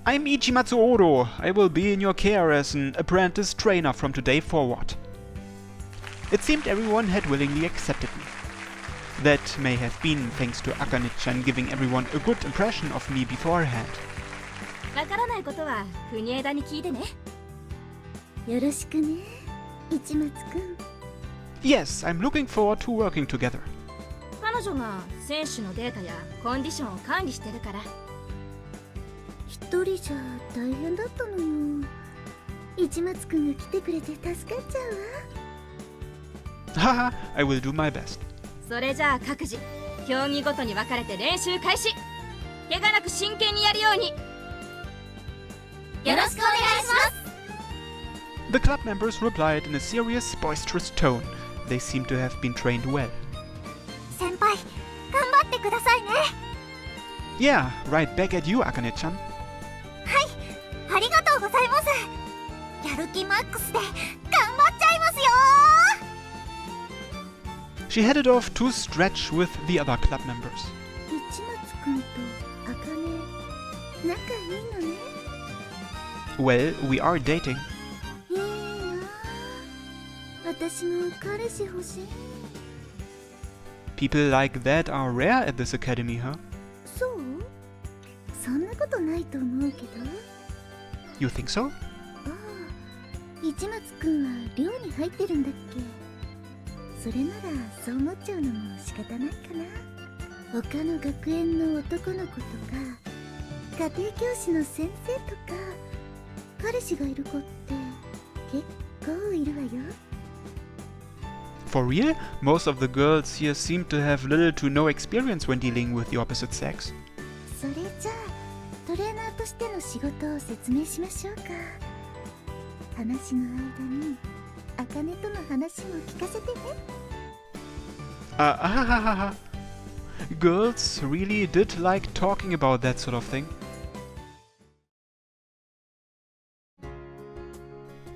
I'm Ichimatsu Odo. I will be in your care as an apprentice trainer from today forward. It seemed everyone had willingly accepted me. That may have been thanks to Akane-chan giving everyone a good impression of me beforehand. わからないことは国枝に聞いてね。よろしくね、市松くん。Yes, I'm looking forward to working together. 彼女が選手のデータやコンディションを管理してるから。一人じゃ大変だったのよ。市松くんが来てくれて助かっちゃうわ。Haha, I will do my best. それじゃあ各自、競技ごとに分かれて練習開始。怪我なく真剣にやるように。よろしくお願いします。The club members replied in a serious, boisterous tone. They seemed to have been trained well. 先輩、頑張ってくださいね。Yeah, right back at you, Akane-chan. はい、ありがとうございます。やる気マックスで頑張っちゃいますよ。She headed off to stretch with the other club members. 市松くんと茜、仲いいのね。Well, we are dating. いいな。私も彼氏欲しい。People like that are rare at this academy, huh? そう？そんなことないと思うけど。You think so? ああ、市松くんは寮に入ってるんだっけ？それならそう思っちゃうのも仕方ないかな。他の学園の男の子とか家庭教師の先生とか彼氏がいる子って結構いるわよ。For real? Most of the girls here seem to have little to no experience when dealing with the opposite sex. それじゃあトレーナーとしての仕事を説明しましょうか。話の間に茜との話も聞かせてね。Girls really did like talking about that sort of thing.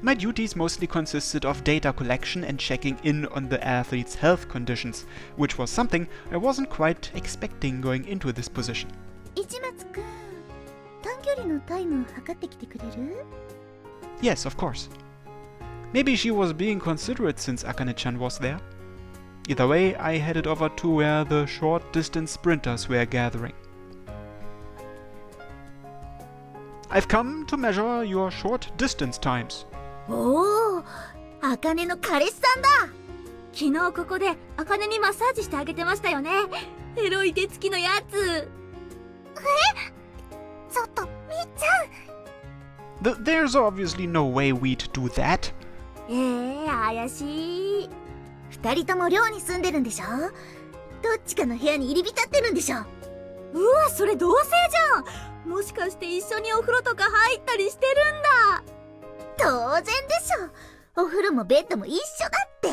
My duties mostly consisted of data collection and checking in on the athletes' health conditions, which was something I wasn't quite expecting going into this position. 市松くん、短距離のタイムを測ってきてくれる？ Yes, of course. Maybe she was being considerate since Akane-chan was there. Either way, I headed over to where the short-distance sprinters were gathering. I've come to measure your short-distance times. おお、茜の彼氏さんだ。昨日ここで茜にマッサージしてあげてましたよね。エロい手つきのやつ。ちょっとみっちゃん。There's obviously no way we'd do that. 怪しい。二人とも寮に住んでるんでしょ？どっちかの部屋に入り浸ってるんでしょ？うわ、それ同棲じゃん。もしかして一緒にお風呂とか入ったりしてるんだ。当然でしょ。お風呂もベッドも一緒だって。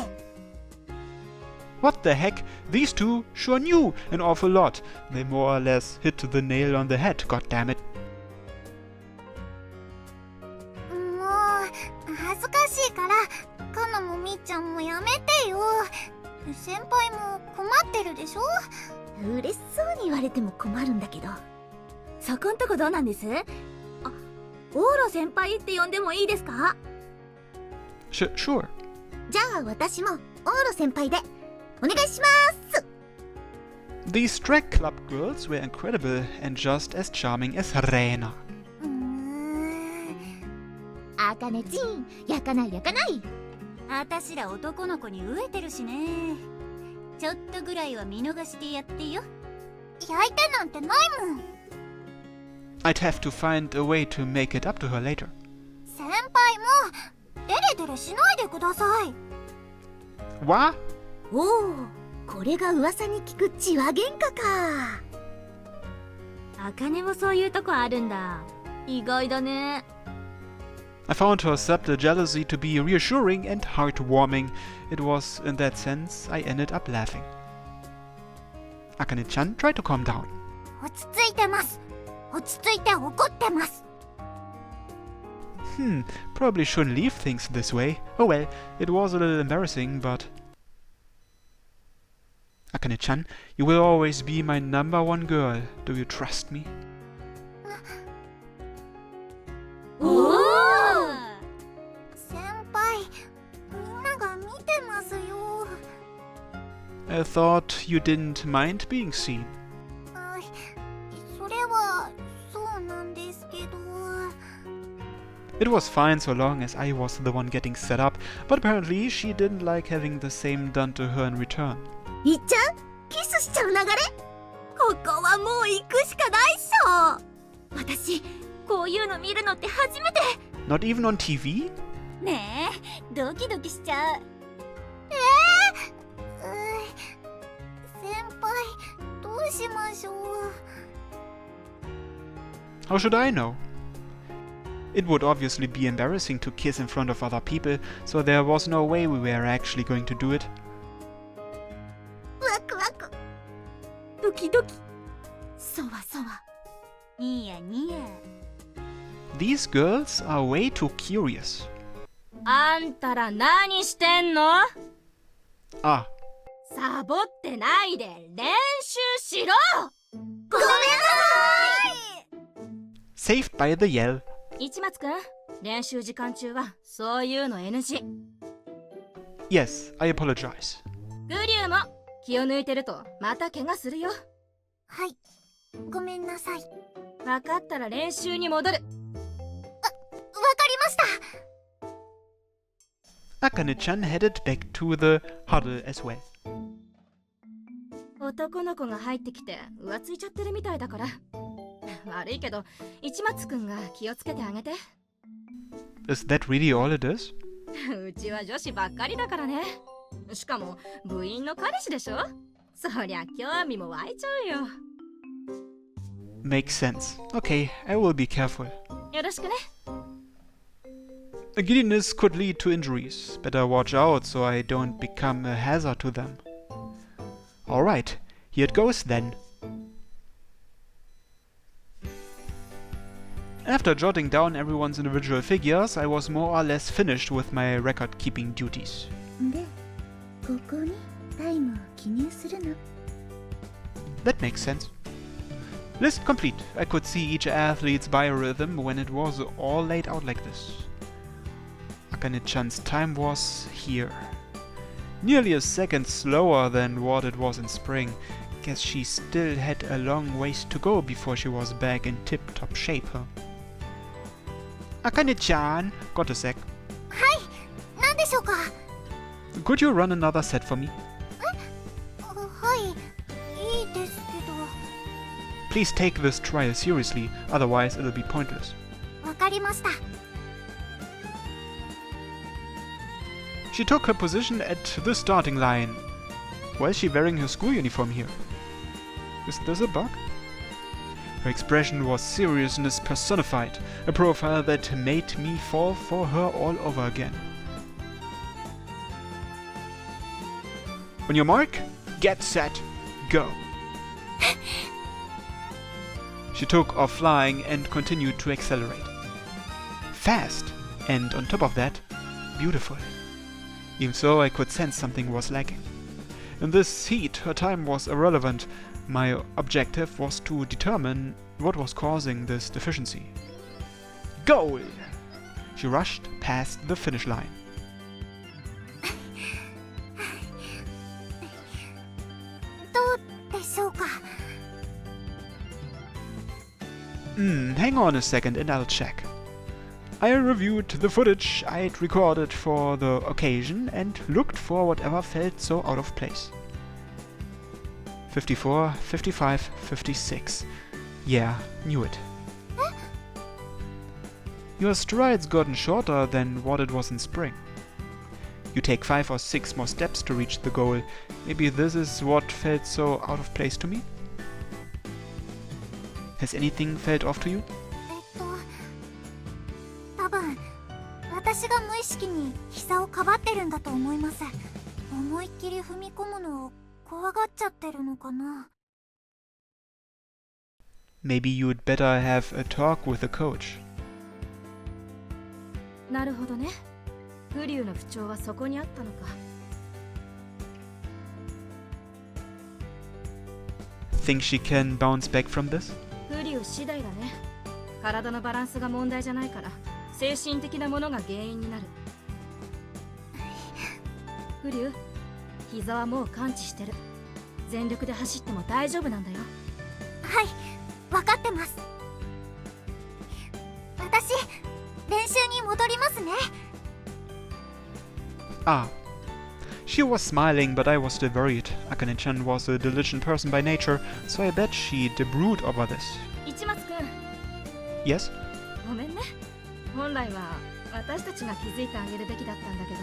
What the heck? These two sure knew an awful lot. They more or less hit the nail on the head, goddammit. もう恥ずかしいからカナもみっちゃんもやめてよ。先輩も困ってるでしょ。嬉しそうに言われても困るんだけど。そこんとこどうなんです？あ、オーロ先輩って呼んでもいいですか？ Sure. じゃあ私もオーロ先輩でお願いします。 These track club girls were incredible and just as charming as Rena. あかねちん、焼かない焼かない。あたしら男の子に飢えてるしね。ちょっとぐらいは見逃してやってよ。焼いてなんてないもん。I'd have to find a way to make it up to her later. 先輩もデレデレしないでください。What? おお、これが噂に聞く血は喧嘩か。茜もそういうとこあるんだ。意外だね。I found her subtle jealousy to be reassuring and heartwarming. It was in that sense I ended up laughing. Akane-chan tried to calm down. 落ち着いてます。落ち着いて怒ってます。Probably shouldn't leave things this way. Oh well, it was a little embarrassing, but... Akane-chan, you will always be my number one girl. Do you trust me? おお。先輩、みんなが見てますよ。I thought you didn't mind being seen. それはそうなんですけど。 It was fine so long as I was the one getting set up, but apparently she didn't like having the same done to her in return. いっちゃん、キスしちゃう流れ。ここはもう行くしかないっしょ。私こういうの見るのって初めて。 Not even on TV? ねえ、ドキドキしちゃう。先輩、どうしましょう。 How should I know? It would obviously be embarrassing to kiss in front of other people, so there was no way we were actually going to do it. ワクワク。ドキドキ。そわそわ。ニヤニヤ。 These girls are way too curious. あんたら何してんの？ Ah, サボってないで練習しろ。ごめんなさい。 saved by the yell. 市松くん、練習時間中はそういうの NG。 Yes, I apologize. グリュウも気を抜いてるとまた怪我するよ。はい、ごめんなさい。分かったら練習に戻る。わかりました。 Akane-chan headed back to the huddle as well. 男の子が入ってきて浮ついちゃってるみたいだから。悪いけど市松くんが気をつけてあげて。 Is that really all it is? うちは女子ばっかりだからね。しかも部員の彼氏でしょ。そりゃ興味も湧いちゃうよ。 Makes sense. Okay, I will be careful. よろしくね。 Giddiness could lead to injuries. Better watch out so I don't become a hazard to them. Alright, here it goes then. After jotting down everyone's individual figures, I was more or less finished with my record-keeping duties. で、ここにタイムを記入するの。 That makes sense. List complete. I could see each athlete's biorhythm when it was all laid out like this. Akane-chan's time was here. Nearly a second slower than what it was in spring. Guess she still had a long ways to go before she was back in tip-top shape, huh? Akane-chan, got a sec. はい、何でしょうか。 Could you run another set for me? はい、いいですけど。 Please take this trial seriously, otherwise it'll be pointless. わかりました。 She took her position at the starting line. Why is she wearing her school uniform here? Is this a bug? Her expression was seriousness personified, a profile that made me fall for her all over again. On your mark, get set, go. She took off flying and continued to accelerate. Fast, and on top of that, beautiful. Even so, I could sense something was lacking. In this heat, her time was irrelevant. My objective was to determine what was causing this deficiency. Goal! She rushed past the finish line. どうでしょうか。 Hang on a second and I'll check. I reviewed the footage I'd recorded for the occasion and looked for whatever felt so out of place. 54, 55, 56. Yeah, knew it. Your stride's gotten shorter than what it was in spring. You take 5 or 6 more steps to reach the goal. Maybe this is what felt so out of place to me? Has anything felt off to you? 多分私が無意識に膝をかばってるんだと思います。思いっきり踏み込むのを怖がっちゃってるのかな。 Maybe you'd better have a talk with the coach. なるほどね。グリュウの不調はそこにあったのか。 Think she can bounce back from this? グリュウ次第だね。体のバランスが問題じゃないから精神的なものが原因になる。フリュウ、膝はもう完治してる。全力で走っても大丈夫なんだよ。はい、分かってます。私、練習に戻りますね。Ah. She was smiling, but I was still worried. Akane-chan was a diligent person by nature, so I bet she'd brood over this. 市松くん、 Yes? ごめんね。本来は私たちが気づいてあげるべきだったんだけど。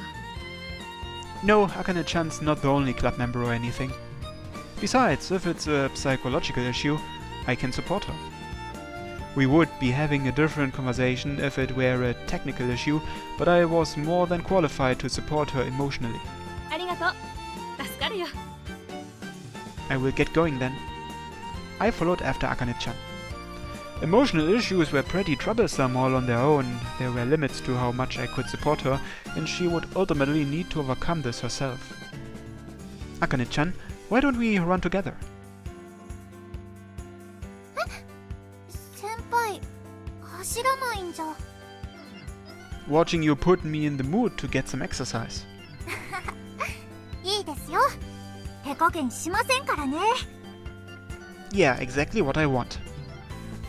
No, Akane-chan's not the only club member or anything. Besides, if it's a psychological issue, I can support her. We would be having a different conversation if it were a technical issue, but I was more than qualified to support her emotionally. ありがとう。助かるよ。I will get going then. I followed after Akane-chan. Emotional issues were pretty troublesome all on their own. There were limits to how much I could support her, and she would ultimately need to overcome this herself. Akane-chan, why don't we run together? 先輩、走らないんじゃ。Watching you put me in the mood to get some exercise. いいですよ。手加減しませんからね。Yeah, exactly what I want.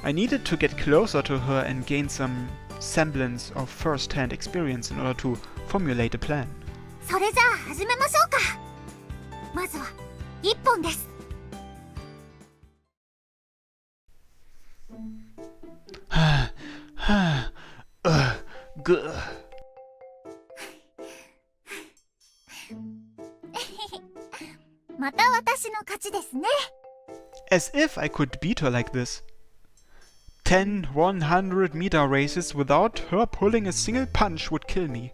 I needed to get closer to her and gain some semblance of first-hand experience in order to formulate a plan. それじゃあ始めましょうか。まずは1本です。Good. また私の勝ちですね。 As if I could beat her like this. 10 100-meter races without her pulling a single punch would kill me.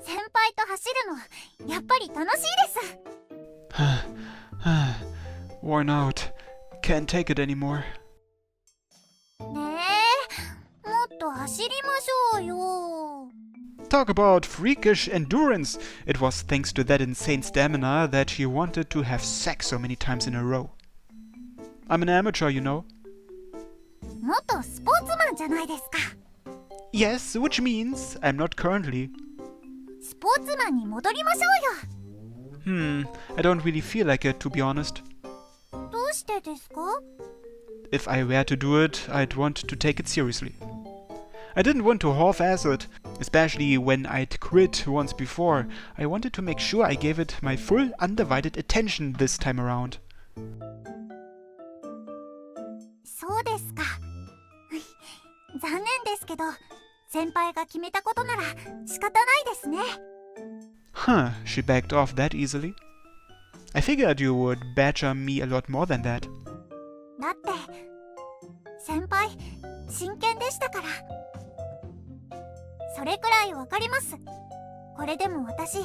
先輩と走るのやっぱり楽しいです。Worn out. Can't take it anymore. ねえ、もっと走りましょうよ。 Talk about freakish endurance. It was thanks to that insane stamina that she wanted to have sex so many times in a row. I'm an amateur, you know. 元スポーツマンじゃないですか。 Yes, which means I'm not currently. スポーツマンに戻りましょうよ。I don't really feel like it, to be honest. どうしてですか？ If I were to do it, I'd want to take it seriously. I didn't want to half-ass it, especially when I'd quit once before. I wanted to make sure I gave it my full, undivided attention this time around. そうですか。残念ですけど、先輩が決めたことなら仕方ないですね。Huh, she backed off that easily? I figured you would badger me a lot more than that. だって先輩真剣でしたから。それくらいわかります。これでも私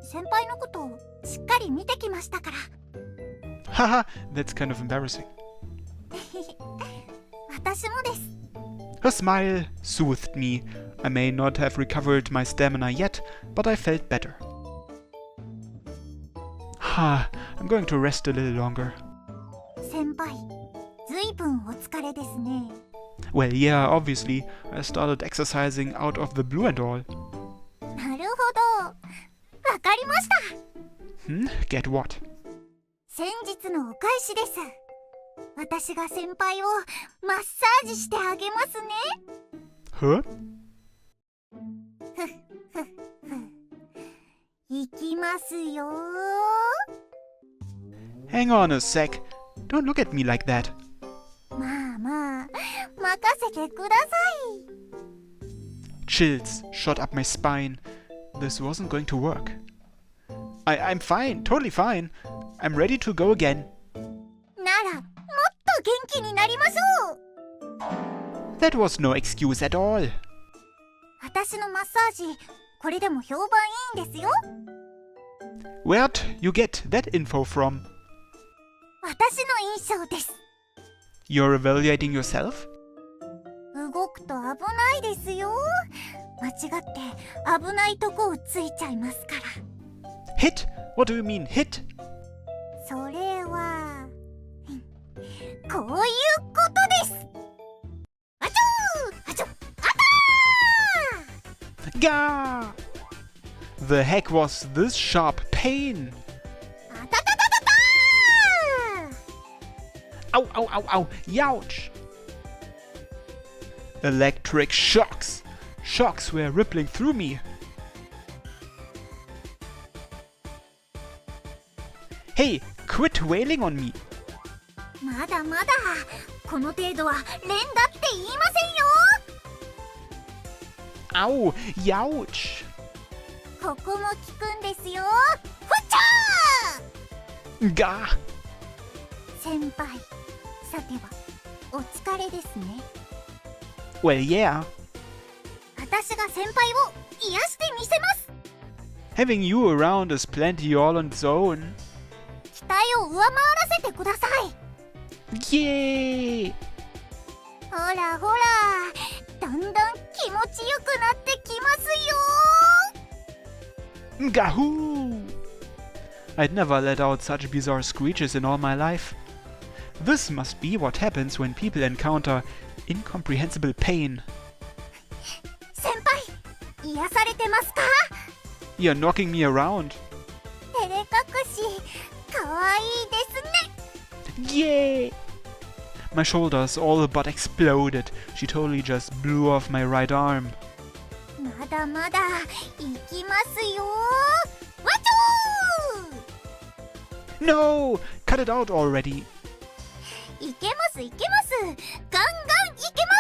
先輩のことをしっかり見てきましたから。Haha, that's kind of embarrassing. 私もです。 Her smile soothed me. I may not have recovered my stamina yet, but I felt better. I'm going to rest a little longer. 先輩、ずいぶんお疲れですね。Well, yeah, obviously. I started exercising out of the blue and all. なるほど。わかりました。Get what? 先日のお返しです。私が先輩をマッサージしてあげますね。Huh? いきますよ。 Hang on a sec. Don't look at me like that. まあまあ、任せてください。 Chills shot up my spine. This wasn't going to work. I'm fine, totally fine. I'm ready to go again. なら、もっと元気になりましょう。 That was no excuse at all. 私のマッサージ、これでも評判いいんですよ。 Where'd you get that info from? 私の印象です。 You're evaluating yourself? 動くと危ないですよ。間違って危ないとこをついちゃいますから。 Hit? What do you mean, hit? それはこういうことです。あちょーあちょあた Gah! The heck was this sharp pain? あたたたたた Ow, ow, ow, ow, youch! Electric shocks! Shocks were rippling through me. Hey, quit wailing on me! まだまだこの程度は連打って言いませんよ Ow, youch! ここも効くんですよふっちゃ Gah! ー先輩さてはお疲れですね Well, yeah. 私が先輩を癒してみせます Having you around is plenty all on its own. 期待を上回らせてください Yay! ほらほらだんだん気持ちよくなってきますよ Gahoo! I'd never let out such bizarre screeches in all my life. This must be what happens when people encounter incomprehensible pain. 先輩癒されてますか You're knocking me around. 照れ隠しかわいいですね Yay! My shoulders all but exploded. She totally just blew off my right arm. まだまだいきますよわちょ No! Cut it out already. ーいけますいけますガンガンいけま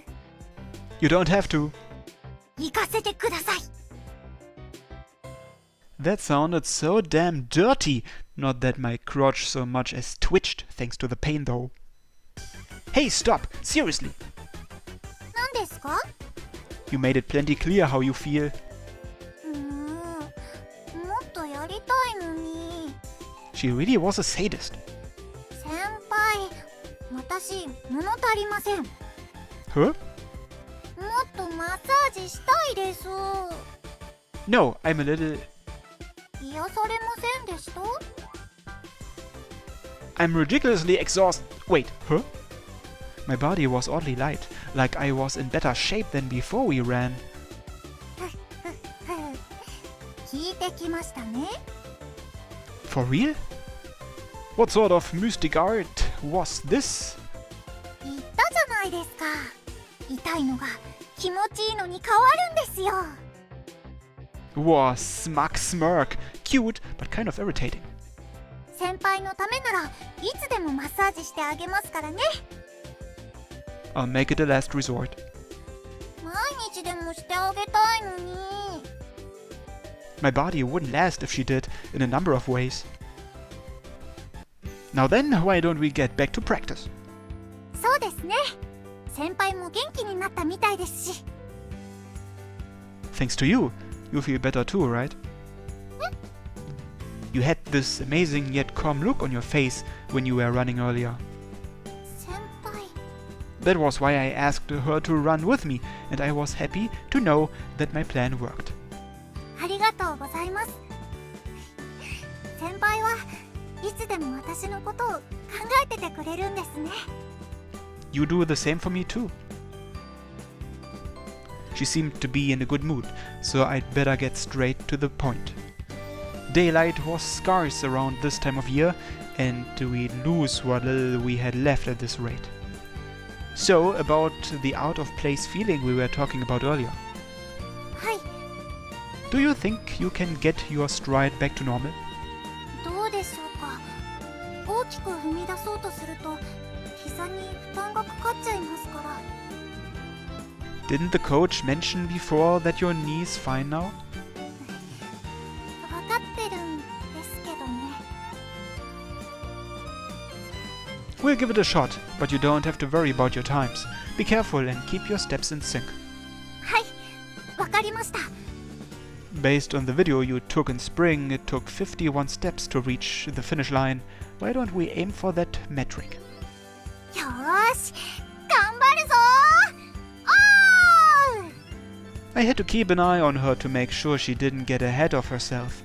す You don't have to. 行かせてください That sounded so damn dirty. Not that my crotch so much as twitched thanks to the pain though. Hey, stop! Seriously! 何ですか You made it plenty clear how you feel. もっとやりたいのに She really was a sadist. 先輩私物足りませんもっ Huh? とマッサージしたいです No, I'm a little... 癒されませんでした I'm ridiculously exhausted. Wait, huh? My body was oddly light, like I was in better shape than before we ran. 聞いてきましたね For real? What sort of mystic art was this? 言ったじゃないですか痛いのが気持ちいいのに変わるんですよ Whoa, smug smirk. Cute, but kind of irritating. 先輩のためならいつでもマッサージしてあげますからね I'll make it a last resort. 毎日でもしてあげたいのに My body wouldn't last if she did, in a number of ways. Now then, why don't we get back to practice? そうですね先輩も元気になったみたいですし Thanks to you, you feel better too, right? You had this amazing yet calm look on your face when you were running earlier. 先輩 That was why I asked her to run with me, and I was happy to know that my plan worked. ありがとうございます先輩はいつでも私のことを考えててくれるんですね You do the same for me too. She seemed to be in a good mood, so I'd better get straight to the point. Daylight was scarce around this time of year, and we'd lose what little we had left at this rate. So, about the out-of-place feeling we were talking about earlier. はい Do you think you can get your stride back to normal? どうでしょうか大きく踏み出そうとすると膝に負担がかかっちゃいますから Didn't the coach mention before that your knee's fine now? 分かってるんですけどね We'll give it a shot, but you don't have to worry about your times. Be careful and keep your steps in sync. はい分かりました Based on the video you took in spring, it took 51 steps to reach the finish line. Why don't we aim for that metric? よーし頑張るぞおー I had to keep an eye on her to make sure she didn't get ahead of herself.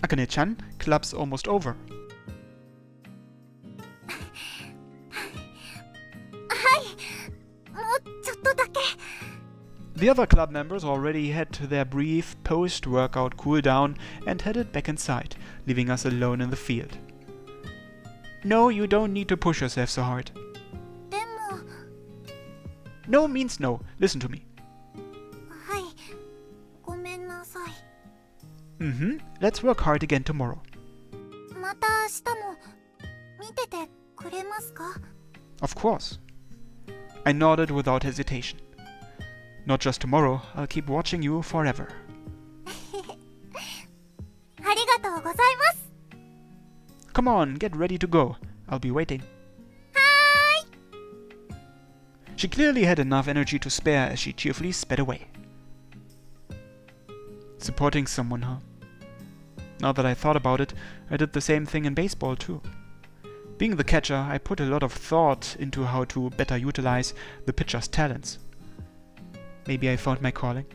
Akane-chan, club's almost over. はい The other club members already had their brief post-workout cool-down and headed back inside, leaving us alone in the field. No, you don't need to push yourself so hard. でも No means no. Listen to me. はいごめんなさい Let's work hard again tomorrow. また明日も見ててくれますか Of course. I nodded without hesitation. Not just tomorrow, I'll keep watching you forever. ありがとうございます Come on, get ready to go. I'll be waiting. はーい She clearly had enough energy to spare as she cheerfully sped away. Supporting someone, huh? Now that I thought about it, I did the same thing in baseball too. Being the catcher, I put a lot of thought into how to better utilize the pitcher's talents. Maybe I found my calling.